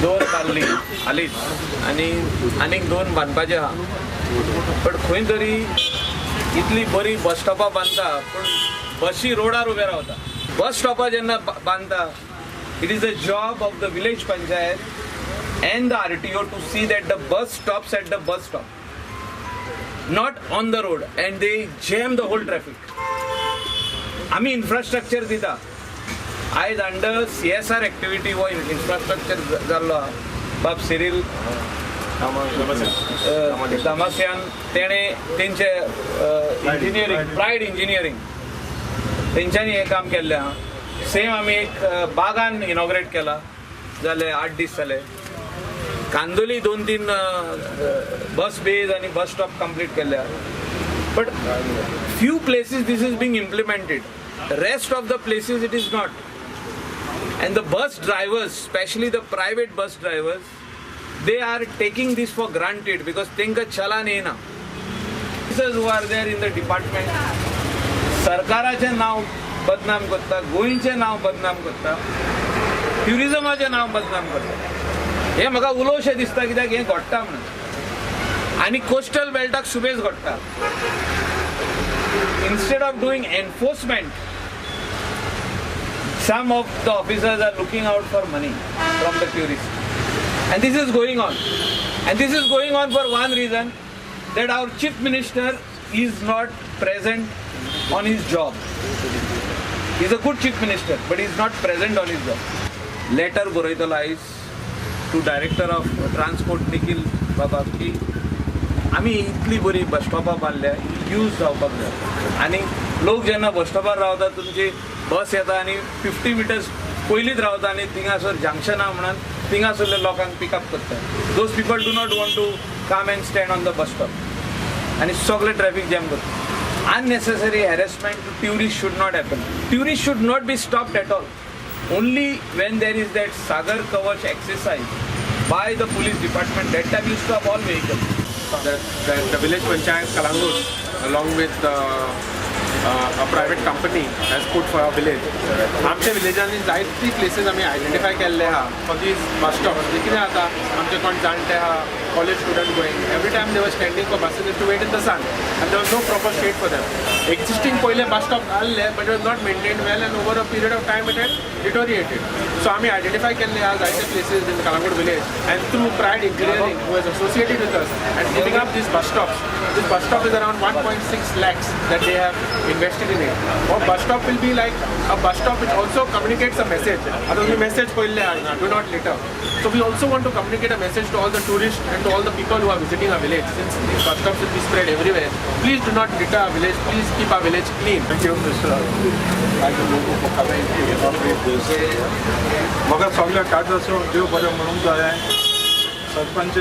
दोन काडली हालींच आनी आनीक दोन बांदपाचे आहा बट खंय तरी इतली बरी बस स्टॉपां बांदता पूण बसी रोडार उबे रावता. बस स्टॉपां जेन्ना बांदता it is the job of the village panchayat and the RTO to see that the bus stops at the bus stop, not on the road, and they jam the whole traffic. आमी infrastructure दिता आयज under CSR activity वो infrastructure जाल्लो बाब Cyril दामासियान तेणे तेंचे engineering pride engineering तेंच्यांनी हे काम केल्लें आहा. सेम आमी एक बागान इनॉग्रेट केला जाले 8 दीस जाले. कांदोली 2-3 बस बेज आणि बस स्टॉप कंप्लीट केल्या but few places this is being implemented. Rest of the places it is not. and the bus drivers, especially the private bus drivers, they are taking this for granted because tenka chalan येना. Officers who are there in the department सरकाराचे नाव बदनाम करता, गोंयचे नाव बदनाम करता, ट्युरिजमाचे नाव बदनाम करता. हे म्हाका उलोवशें दिसता कित्याक हें घडटा म्हणून आनी कोस्टल बेल्टाक सुबेज घडटा. instead of doing enforcement, some of the officers are looking out for money from the tourists, and this is going on, and this is going on for one reason, that our chief minister is not present on his job. He is a good chief minister but he is not present on his job. Letter बरयतलो आयज to director of transport Nikhil बाबा की आमी इतली बरी बस स्टॉपां बांदल्या use जावपाक जाय आनी लोक जेन्ना बस स्टॉपार रावता तुमची बस येता आनी 50 मिटर्स पयलींच रावता आनी थिंगासर जंक्शन आहा म्हणून थिंगासरल्या लोकांक पिकअप करता. Those people do not want to come and stand on the bus stop आनी सगळे ट्रॅफिक जॅम करता. Unnecessary harassment to tourists should not happen. Tourists should not be stopped at all. Only when there is that Sagar Kavach exercise by the police department, that time you stop all vehicles. The village panchayat Kalangut, along with a private company, has put for our village. आमच्या विलेजांनी जायती places आमी identify केल्ले आहा for these bus stop. कितें जाता आमचे कोण जाणटे आहा college student going, every time they were standing for buses to wait in the sun and there was no proper shade for them. Existing पहिले bus stop आले but it was not maintained well and over a period of time it had deteriorated. So आम्ही identify केल्ले आहा जायते places in Kalangut village, and through Pride Engineering who is associated with us and giving up these bus stops. This bus stop is around 1.6 lakhs that they have invested in it. Or bus stop will be like a bus stop which also communicates a message. Otherwise message पहिले आहा, do not litter. So we also want to communicate a message to all the tourists and to all the people who are visiting our village. Since these bus stops will be spread everywhere, please do not litter our village. Please keep our village clean. Thank you, Mr. म्हाका सगळ्या कार्डाचो देव बरें म्हणूंक जाय. Sarpanch,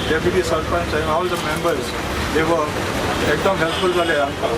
deputy sarpanch and all the members, they were एकदम helpful जाले आमकां.